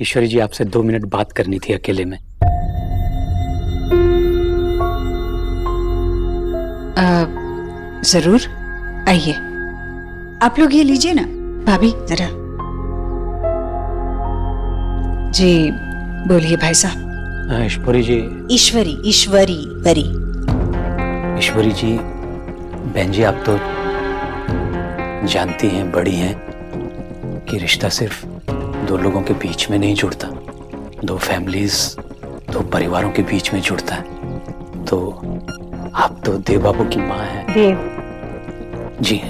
ईश्वरी जी, आपसे 2 मिनट बात करनी थी अकेले में। जरूर, आइए। आप लोग ये लीजिए ना। भाभी जरा। जी बोलिए भाई साहब। ईश्वरी जी। ईश्वरी ईश्वरी वरी। ईश्वरी जी, बहन जी, आप तो जानती हैं, बड़ी हैं, कि रिश्ता सिर्फ 2 लोगों के बीच में नहीं जुड़ता, 2 फैमिलीज, 2 परिवारों के बीच में जुड़ता है। तो आप तो देव बाबू की माँ हैं। देव? जी,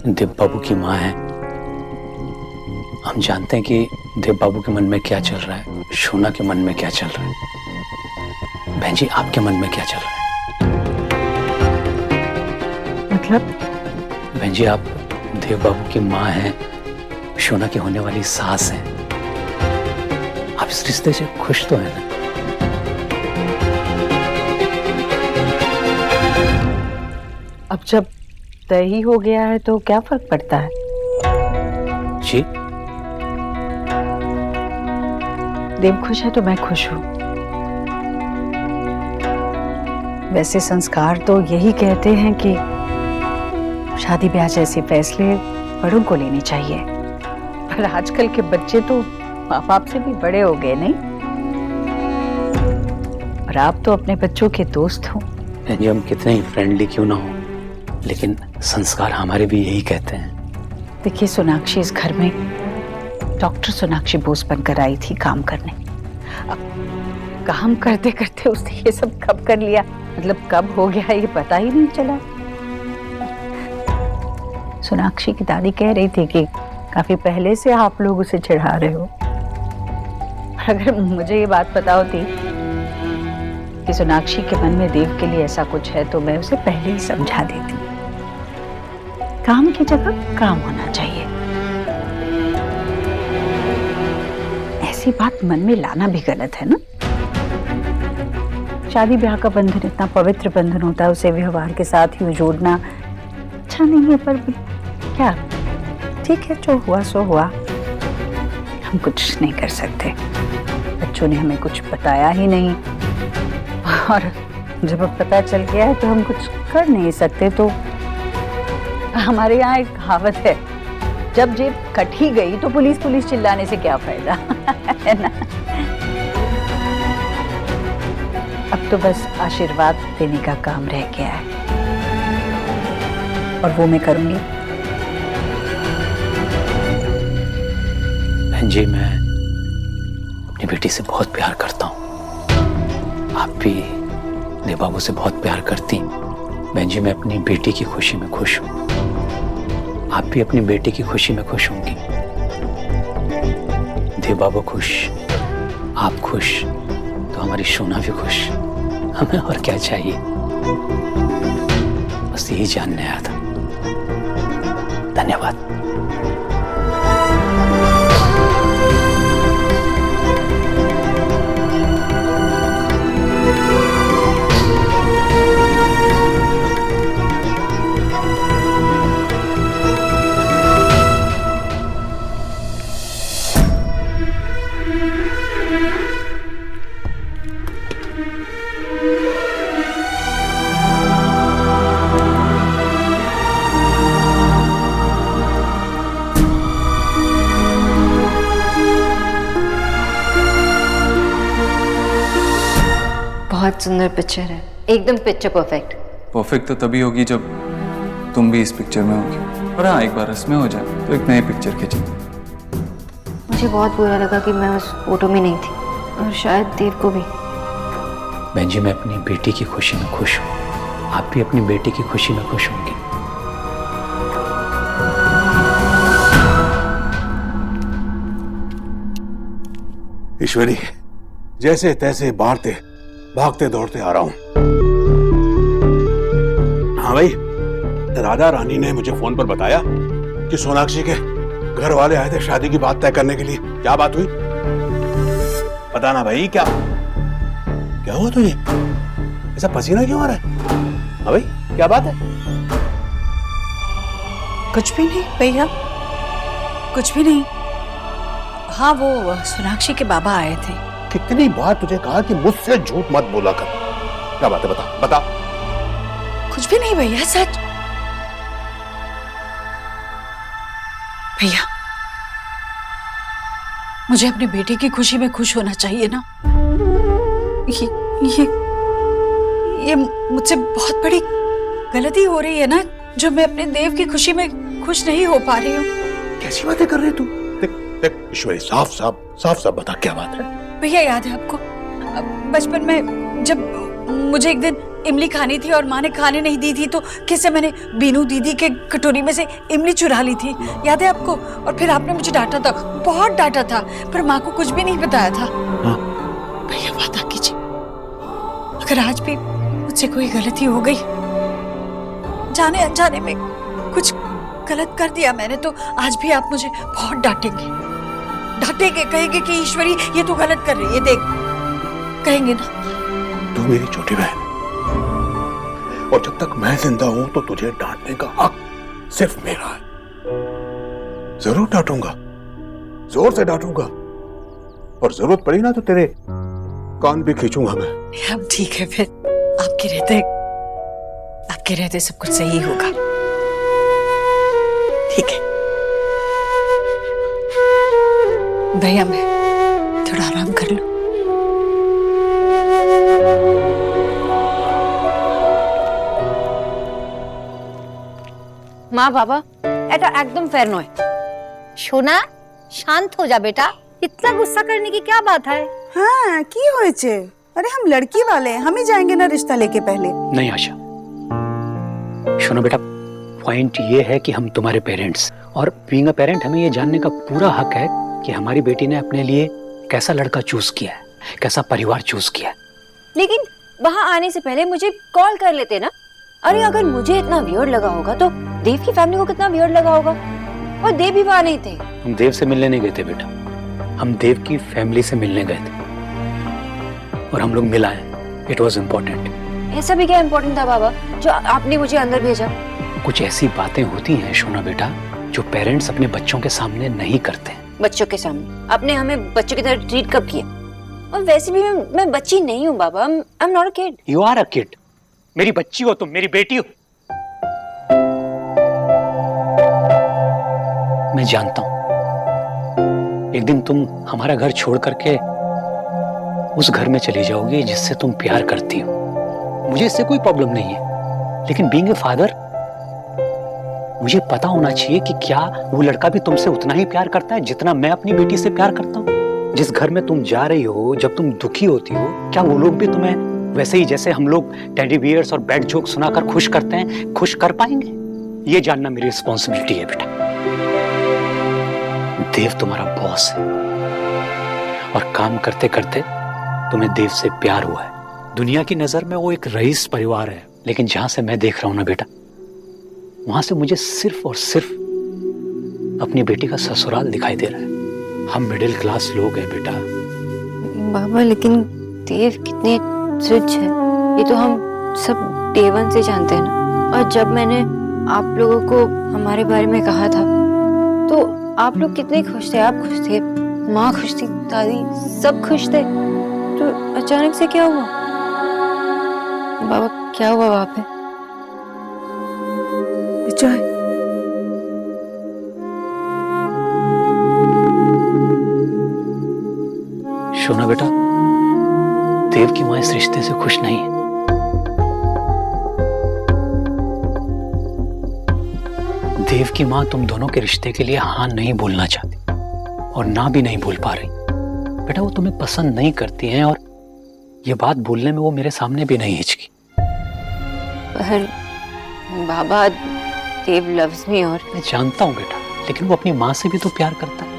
देव बाबू की माँ हैं। हम जानते हैं कि देव बाबू के मन में क्या चल रहा है, शोना के मन में क्या चल रहा है। बहन जी, आपके मन में क्या चल रहा है? मतलब? बहन जी, आप देव बाबू की माँ हैं, शोना की होने वाली सास हैं। आप इस रिश्ते से खुश तो हैं ना? अब जब तय ही हो गया है तो क्या फर्क पड़ता है? जी, देव खुश है तो मैं खुश हूँ। वैसे संस्कार तो यही कहते हैं कि शादी ब्याह जैसे फैसले बड़ों को लेने चाहिए, पर आजकल के बच्चे तो माँ बाप से भी बड़े हो गए, नहीं? और आप तो अपने बच्चों के दोस्त हो। बहन जी, हम कितने ही फ्रेंडली क्यों ना हो, लेकिन संस्कार हमारे भी यही कहते हैं। देखिए, सोनाक्षी इस घर में डॉक्टर सोनाक्षी बोस बनकर आई थी काम करने। अब काम करते करते उसने ये सब कब कर लिया, मतलब कब हो गया, ये पता ही नहीं चला। सोनाक्षी की दादी कह रही थी कि काफी पहले से आप लोग उसे चिढ़ा रहे हो। और अगर मुझे ये बात पता होती कि सोनाक्षी के मन में देव के लिए ऐसा कुछ है तो मैं उसे पहले ही समझा देती। काम की जगह काम होना चाहिए। ऐसी बात मन में लाना भी गलत है ना। शादी ब्याह का बंधन इतना पवित्र बंधन होता है, उसे व्यवहार के साथ ही जोड़ना अच्छा नहीं है। पर क्या, ठीक है, जो हुआ सो हुआ, हम कुछ नहीं कर सकते। बच्चों ने हमें कुछ बताया ही नहीं, और जब अब पता चल गया है तो हम कुछ कर नहीं सकते। तो हमारे यहाँ एक कहावत है, जब जेब कट ही गई तो पुलिस पुलिस चिल्लाने से क्या फायदा है ना। अब तो बस आशीर्वाद देने का काम रह गया है, और वो मैं करूंगी। बहन जी, मैं अपनी बेटी से बहुत प्यार करता हूँ। आप भी देव बाबू से बहुत प्यार करती हैं। बहन जी, मैं अपनी बेटी की खुशी में खुश हूँ। आप भी अपनी बेटी की खुशी में खुश होंगी। देव बाबू खुश, आप खुश, तो हमारी शोना भी खुश। हमें और क्या चाहिए? बस यही जानने आया था। धन्यवाद। बहुत सुंदर पिक्चर है, एकदम पिक्चर परफेक्ट। परफेक्ट तो तभी होगी जब तुम भी इस पिक्चर में होगी। और हाँ, एक बार इसमें हो जाए तो एक नई पिक्चर खींचे। मुझे बहुत बुरा लगा कि मैं उस फोटो में नहीं थी, और शायद देव को भी। बहन जी, मैं अपनी बेटी की खुशी में खुश हूँ। आप भी अपनी बेटी की खुशी में खुश होंगी। ईश्वरी, जैसे तैसे भागते दौड़ते आ रहा हूं। हाँ भाई, राधा रानी ने मुझे फोन पर बताया कि सोनाक्षी के घर वाले आए थे शादी की बात तय करने के लिए। क्या बात हुई? बताना भाई, क्या हुआ तुझे? ऐसा पसीना क्यों आ रहा है? हाँ भाई, क्या बात है? कुछ भी नहीं भैया, कुछ भी नहीं। हाँ वो सोनाक्षी के बाबा आए थे। कितनी बार तुझे कहा कि मुझसे झूठ मत बोला कर। क्या बात है, बता बता। कुछ भी नहीं भैया, सच। भैया मुझे अपने बेटे की खुशी में खुश होना चाहिए ना। ये मुझसे बहुत बड़ी गलती हो रही है ना, जो मैं अपने देव की खुशी में खुश नहीं हो पा रही हूँ। कैसी बातें कर रहे तू? देख देख ईश्वरी, साफ साफ बता, क्या बात है? भैया याद है आपको बचपन में जब मुझे एक दिन इमली खानी थी और माँ ने खाने नहीं दी थी, तो कैसे मैंने बीनू दीदी के कटोरी में से इमली चुरा ली थी, याद है आपको? और फिर आपने मुझे डांटा था, बहुत डांटा था, पर माँ को कुछ भी नहीं बताया था। भैया वादा कीजिए, अगर आज भी मुझसे कोई गलती हो गई, जाने अनजाने में कुछ गलत कर दिया मैंने, तो आज भी आप मुझे बहुत डांटेंगे, कहेंगे कि ईश्वरी ये तो गलत कर रही है, देख, कहेंगे ना? तू मेरी छोटी बहन, और जब तक मैं जिंदा हूं तो तुझे डांटने का हक सिर्फ मेरा है। जरूर डांटूंगा, जोर से डांटूंगा, और जरूरत पड़ी ना तो तेरे कान भी खींचूंगा मैं। अब ठीक है, फिर आपके रहते सब कुछ सही होगा। ठीक है भैया, मैं थोड़ा आराम कर लूं। মা বাবা, এটা একদম फेयर নয়। সোনা, শান্ত हो जा बेटा, इतना गुस्सा करने की क्या बात है? हाँ की होएचे? अरे हम लड़की वाले हैं, हम ही जाएंगे ना रिश्ता लेके पहले। नहीं आशा, सुनो बेटा, पॉइंट ये है कि हम तुम्हारे पेरेंट्स, और बीइंग अ पेरेंट हमें ये जानने का पूरा हक है कि हमारी बेटी ने अपने लिए कैसा लड़का चूज किया है, कैसा परिवार चूज किया है। लेकिन वहाँ आने से पहले मुझे कॉल कर लेते ना। अरे अगर मुझे इतना वियर्ड लगा होगा तो देव की फैमिली को कितना वियर्ड लगा होगा। और देव भी वहाँ नहीं थे। हम देव से मिलने नहीं गए थे बेटा, हम देव की फैमिली से मिलने गए थे, और हम लोग मिल आए। It was important. ऐसा भी क्या इम्पोर्टेंट था बाबा जो आपने मुझे अंदर भेजा? कुछ ऐसी बातें होती हैं सोना बेटा, जो पेरेंट्स अपने बच्चों के सामने नहीं करते। बच्चों के सामने? आपने हमें बच्चों की तरह ट्रीट कब किया? और वैसे भी मैं बच्ची नहीं हूँ बाबा। I am not a kid. You are a kid. मेरी बच्ची हो तुम, मेरी बेटी हो। मैं जानता हूं एक दिन तुम हमारा घर छोड़ करके उस घर में चली जाओगी जिससे तुम प्यार करती हो। मुझे इससे कोई प्रॉब्लम नहीं है, लेकिन बीइंग ए फादर मुझे पता होना चाहिए कि क्या वो लड़का भी तुमसे उतना ही प्यार करता है जितना मैं अपनी बेटी से प्यार करता हूँ। जिस घर में तुम जा रही हो, जब तुम दुखी होती हो, क्या वो लोग भी तुम्हें वैसे ही जैसे हम लोग टेडी बियर्स और बैड जोक सुनाकर खुश करते हैं, खुश कर पाएंगे? ये जानना मेरी रिस्पॉन्सिबिलिटी है बेटा। देव तुम्हारा बॉस है, और काम करते करते तुम्हें देव से प्यार हुआ है। दुनिया की नजर में वो एक रईस परिवार है, लेकिन जहां से मैं देख रहा हूं ना बेटा, वहां से मुझे सिर्फ और सिर्फ अपनी बेटी का ससुराल दिखाई दे रहा है। हम मिडिल क्लास लोग हैं बेटा। बाबा लेकिन देव कितने रिच है, ये तो हम सब डे वन से जानते हैं ना। और जब मैंने आप लोगों को हमारे बारे में कहा था तो आप लोग कितने खुश थे। आप खुश थे, माँ खुश थी, दादी सब खुश थे। तो अचानक से क्या हुआ बाबा? क्या हुआ वहां पे? विजय, सोना बेटा, देव की मां इस रिश्ते से खुश नहीं है। देव की मां तुम दोनों के रिश्ते के लिए हाँ नहीं बोलना चाहती, और ना भी नहीं बोल पा रही। बेटा वो तुम्हें पसंद नहीं करती हैं, और ये बात बोलने में वो मेरे सामने भी नहीं हिचकी। पर बाबा देव लव्स मी। और मैं जानता हूं बेटा, लेकिन वो अपनी माँ से भी तो प्यार करता है,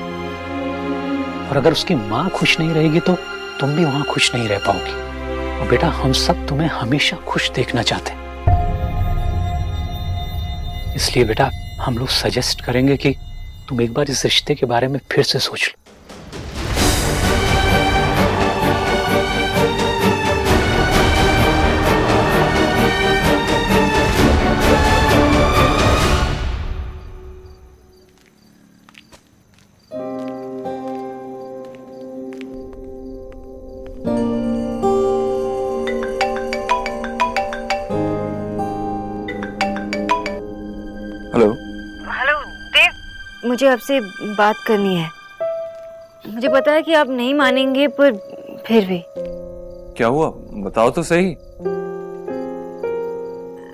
और अगर उसकी माँ खुश नहीं रहेगी तो तुम भी वहां खुश नहीं रह पाओगी। और बेटा हम सब तुम्हें हमेशा खुश देखना चाहते हैं, इसलिए बेटा हम लोग सजेस्ट करेंगे कि तुम एक बार इस रिश्ते के बारे में फिर से सोच लो। हेलो। हेलो देव, मुझे आपसे बात करनी है। मुझे पता है कि आप नहीं मानेंगे, पर फिर भी। क्या हुआ, बताओ तो सही।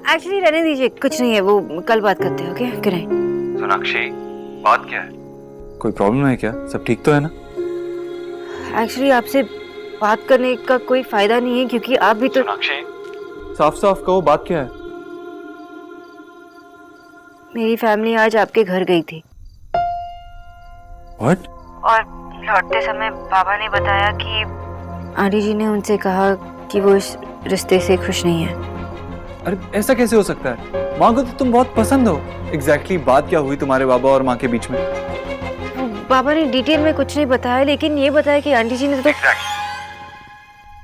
एक्चुअली रहने दीजिए, कुछ नहीं है, वो कल बात करते हैं। Okay, good night. सोनाक्षी, बात क्या है? कोई प्रॉब्लम है क्या? सब ठीक तो है ना? एक्चुअली आपसे बात करने का कोई फायदा नहीं है, क्योंकि आप भी तो। सोनाक्षी, साफ साफ कहो, बात क्या है? मेरी फैमिली आज आपके घर गई थी। What? और लौटते समय बाबा ने बताया कि आंटी जी ने उनसे कहा कि वो इस रिश्ते से खुश नहीं है। अरे ऐसा कैसे हो सकता है? माँ को तो तुम बहुत पसंद हो। एग्जैक्टली बात क्या हुई तुम्हारे बाबा और माँ के बीच में? बाबा ने डिटेल में कुछ नहीं बताया, लेकिन ये बताया कि आंटी जी ने तो।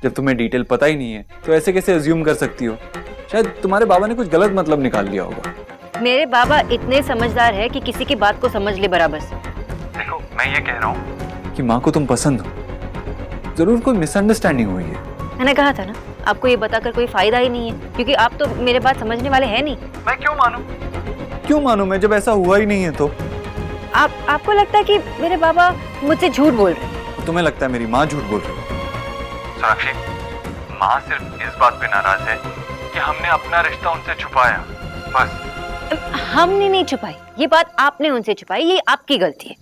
जब तुम्हें डिटेल पता ही नहीं है तो ऐसे कैसे अज्यूम कर सकती हो? शायद तुम्हारे बाबा ने कुछ गलत मतलब निकाल लिया होगा। मेरे बाबा इतने समझदार है कि किसी की बात को समझ ले बराबर से। देखो, मैं ये कह रहा हूँ कि माँ को तुम पसंद हो। जरूर कोई मिसअंडरस्टैंडिंग हुई है। मैंने कहा था ना, आपको ये बताकर कोई फायदा ही नहीं है, क्योंकि आप तो मेरे बात समझने वाले हैं नहीं। मैं क्यों मानूं? क्यों मानूं मैं, जब ऐसा हुआ ही नहीं है तो? आपको लगता है कि मेरे बाबा मुझसे झूठ बोल रहे हैं? तुम्हें लगता है मेरी माँ झूठ बोल रही है? सोनाक्षी, माँ सिर्फ इस बात पे नाराज है कि हमने अपना रिश्ता उनसे छुपाया, बस। हमने नहीं छुपाई, ये बात आपने उनसे छुपाई, ये आपकी गलती है।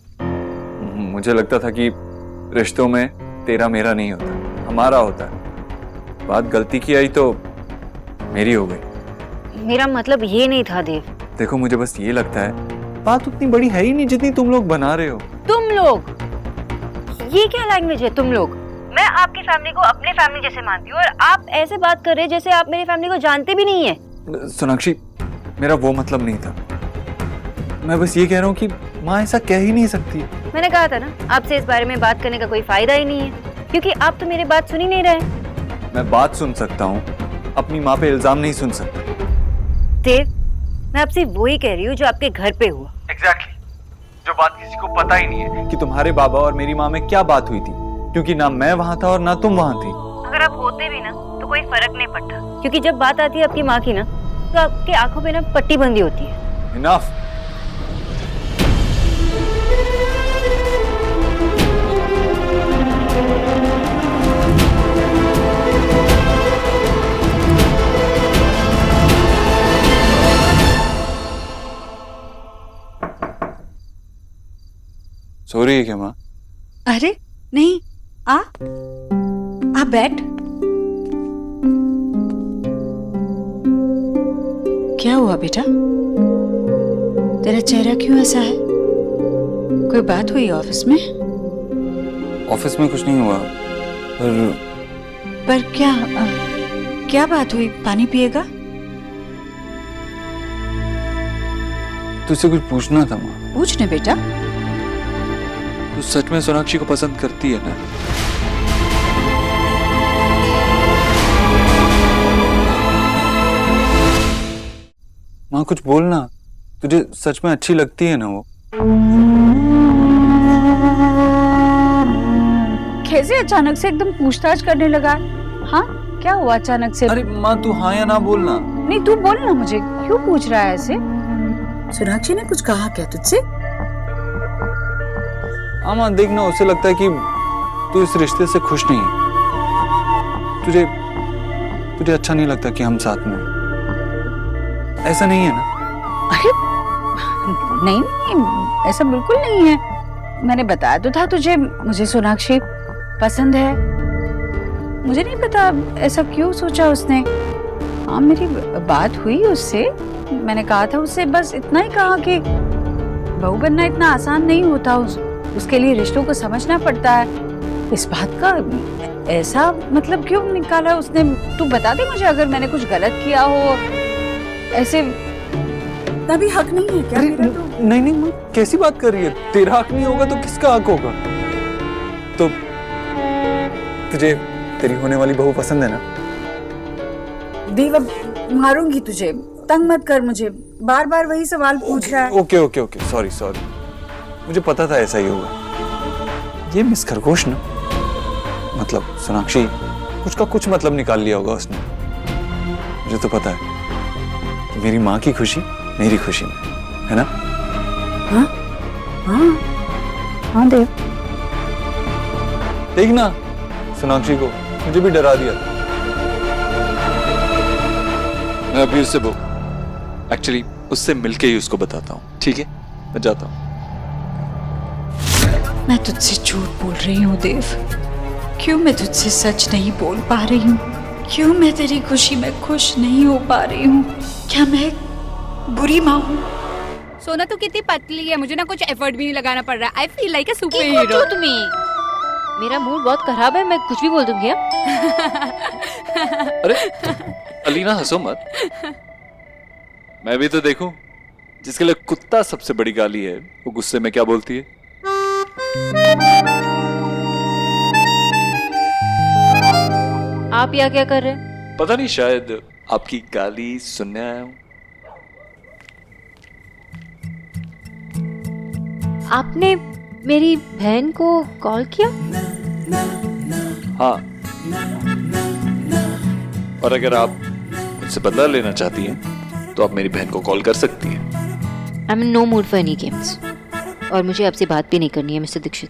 मुझे लगता था कि रिश्तों में तेरा मेरा नहीं होता, हमारा होता है। बात गलती की आई तो मेरी हो गई। मेरा मतलब ये नहीं था देव। देखो, मुझे बस ये लगता है बात उतनी बड़ी है ही नहीं जितनी तुम लोग बना रहे हो। तुम लोग, ये क्या लैंग्वेज है तुम लोग? मैं आपकी फैमिली को अपने फैमिली जैसे मानती हूँ, और आप ऐसे बात कर रहे हैं जैसे आप मेरी फैमिली को जानते भी नहीं है। सोनाक्षी, मेरा वो मतलब नहीं था। मैं बस ये कह रहा हूँ कि माँ ऐसा कह ही नहीं सकती। मैंने कहा था ना, आपसे इस बारे में बात करने का कोई फायदा ही नहीं है, क्योंकि आप तो मेरी बात सुन ही नहीं रहे। मैं बात सुन सकता हूँ, अपनी माँ पे इल्जाम नहीं सुन सकता। देव, मैं आपसे वही कह रही हूँ जो आपके घर पे हुआ। एग्जैक्टली, जो बात किसी को पता ही नहीं है कि तुम्हारे बाबा और मेरी माँ में क्या बात हुई थी, क्योंकि ना मैं वहाँ था और ना तुम वहाँ थी। अगर आप होते भी ना तो कोई फर्क नहीं पड़ता, क्योंकि जब बात आती है आपकी माँ की ना, तो आपकी आंखों पे ना पट्टी बंदी होती है। इनफ। सो रही है क्या माँ? अरे नहीं, आ बैठ। क्या हुआ बेटा? तेरा चेहरा क्यों ऐसा है? कोई बात हुई ऑफिस में? ऑफिस में कुछ नहीं हुआ, पर क्या बात हुई? पानी पिएगा? तुझसे कुछ पूछना था माँ। पूछने बेटा। तू सच में सोनाक्षी को पसंद करती है ना? माँ कुछ बोलना, तुझे सच में अच्छी लगती है ना वो? कैसे अचानक से एकदम पूछताछ करने लगा? हाँ, क्या हुआ अचानक से? अरे माँ, तू हाँ या ना बोलना। नहीं, तू बोल ना, मुझे क्यों पूछ रहा है ऐसे? सोनाक्षी ने कुछ कहा क्या तुझसे? हाँ माँ, देखना, उसे लगता है कि तू इस रिश्ते से खुश नहीं है। तुझे अच्छा नहीं लगता कि हम साथ में हैं। ऐसा नहीं है ना? अरे नहीं, ऐसा बिल्कुल नहीं है। मैंने बताया तो था तुझे, मुझे सोनाक्षी पसंद है। मुझे नहीं पता ऐसा क्यों सोचा उसने। हाँ, मेरी बात हुई उससे, मैंने कहा था उससे, बस इतना ही कहा कि बहू बनना इतना आसान नहीं होता, उसके लिए रिश्तों को समझना पड़ता है। इस बात का ऐसा मतलब क्यों निकाला उसने? तू बता दे मुझे, अगर मैंने कुछ गलत किया हो ऐसे। तभी हक नहीं है क्या मेरा? तो नहीं माँ, कैसी बात कर रही है? तेरा हक नहीं होगा तो किसका हक होगा? तो तुझे तेरी होने वाली बहू पसंद है ना? देव, अब मारूंगी तुझे, तंग मत कर मुझे, बार बार वही सवाल पूछ रहा है। Okay, sorry. मुझे पता था ऐसा ही होगा। ये मिस खरगोश ना, मतलब सोनाक्षी, कुछ का कुछ मतलब निकाल लिया होगा उसने। मुझे तो पता है कि मेरी माँ की खुशी मेरी खुशी में, है ना? हाँ हाँ हाँ देव, देख ना सोनाक्षी को, मुझे भी डरा दिया। मैं अभी उससे एक्चुअली उससे मिलके ही उसको बताता हूँ, ठीक है? मैं जाता हूँ। मैं तुझसे झूठ बोल रही हूँ देव। क्यों मैं तुझसे सच नहीं बोल पा रही हूँ? क्यों मैं तेरी खुशी में खुश नहीं हो पा रही हूँ? क्या मैं एक बुरी माँ हूँ? सोना तो कितनी पतली है, मुझे ना कुछ एफर्ट भी नहीं लगाना पड़ रहा। I feel like a super hero. तुम्हें मेरा मूड बहुत खराब है, मैं कुछ भी बोल दूंगी। अरे अलीना हंसो मत, मैं भी तो देखूं। जिसके लिए कुत्ता सबसे बड़ी गाली है, वो गुस्से में क्या बोलती है? आप यहाँ क्या कर रहे हैं? पता नहीं, शायद आपकी गाली सुनने आया हूं। आपने मेरी बहन को कॉल किया? हाँ, और अगर आप मुझसे बदला लेना चाहती हैं तो आप मेरी बहन को कॉल कर सकती हैं। I am in no mood for any games, और मुझे आपसे बात भी नहीं करनी है मिस्टर दीक्षित।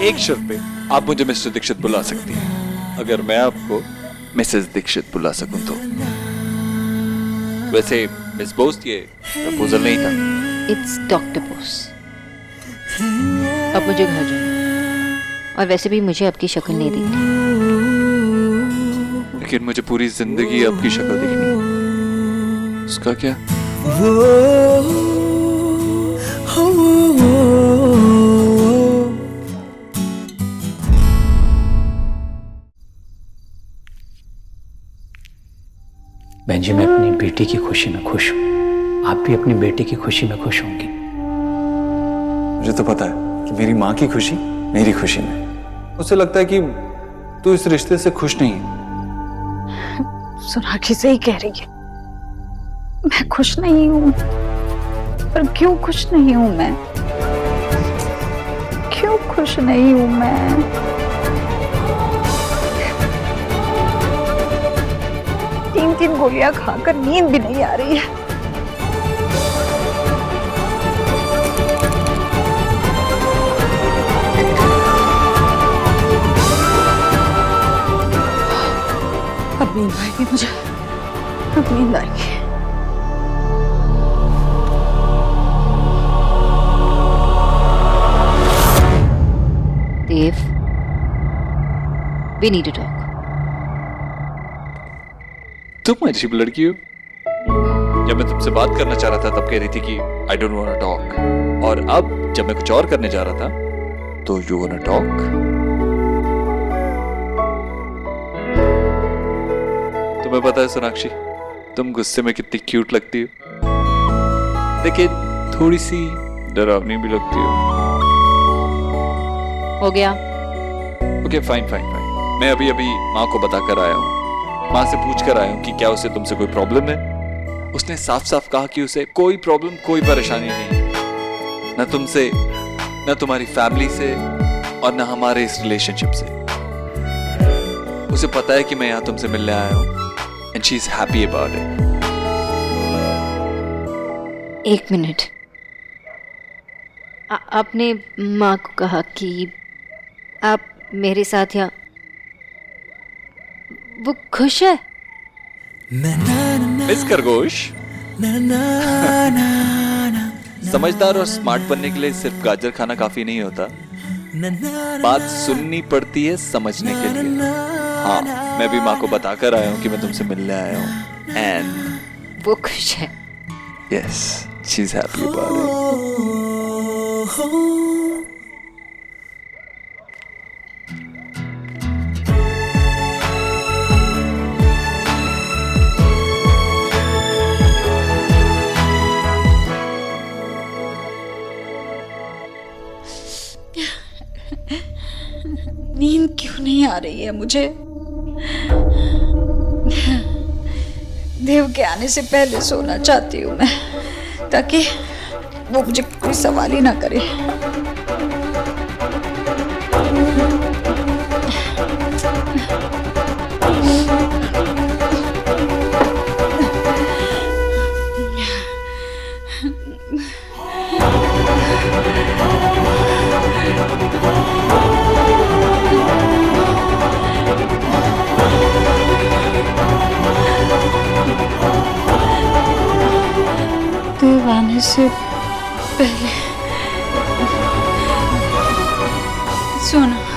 एक शर्त पे आप मुझे मिस्टर दीक्षित बुला सकती हैं, अगर मैं आपको मिसेस दीक्षित बुला सकूं तो। वैसे मिस बोस ये प्रपोजल नहीं था। It's doctor Bose. अब मुझे घर जाना, और वैसे भी मुझे आपकी शक्ल नहीं देखनी। लेकिन मुझे पूरी जिंदगी आपकी शक्ल देखनी है। उसका क्या? बहन जी, मैं अपनी बेटी की खुशी में खुश हूँ। आप भी अपनी बेटी की खुशी में खुश होंगी। मुझे तो पता है कि मेरी माँ की खुशी मेरी खुशी में। उसे लगता है कि तू इस रिश्ते से खुश नहीं है। सोनाक्षी सही कह रही है, मैं खुश नहीं हूँ। पर क्यों खुश नहीं हूँ मैं? क्यों खुश नहीं हूँ मैं? 3 गोलियां खाकर नींद भी नहीं आ रही है। अब नींद आएगी मुझे, अब नींद आएगी। देव, we need to talk. तुम अजीब लड़की हो। जब मैं तुमसे बात करना चाह रहा था तब कह रही थी कि I don't want to talk, और अब जब मैं कुछ और करने जा रहा था तो यू वांट टू टॉक। तुम्हें पता है सोनाक्षी, तुम गुस्से में कितनी क्यूट लगती हो, लेकिन थोड़ी सी डरावनी भी लगती हो। हो गया। ओके फाइन फाइन फाइन, मैं अभी अभी माँ को बता कर आया हूँ। माँ से पूछ कर आया हूँ कि क्या उसे तुमसे कोई प्रॉब्लम है। उसने साफ साफ कहा कि उसे कोई प्रॉब्लम, कोई परेशानी नहीं, न तुमसे, न तुम्हारी फैमिली से, और न हमारे इस रिलेशनशिप से। उसे पता है कि मैं यहाँ तुमसे मिलने आया हूँ, and she is happy about it. 1 minute, आपने माँ को कहा कि आप मेरे साथ यहाँ, वो खुश है? मिस खरगोश, समझदार और स्मार्ट बनने के लिए सिर्फ गाजर खाना काफी नहीं होता, बात सुननी पड़ती है समझने के लिए। हाँ, मैं भी माँ को बताकर आया हूँ कि मैं तुमसे मिलने आया हूँ, एंड वो खुश है। Yes, she is happy about it. नींद क्यों नहीं आ रही है मुझे? देव के आने से पहले सोना चाहती हूँ मैं, ताकि वो मुझे कोई सवाल ही ना करे। सोने से पहले सोना।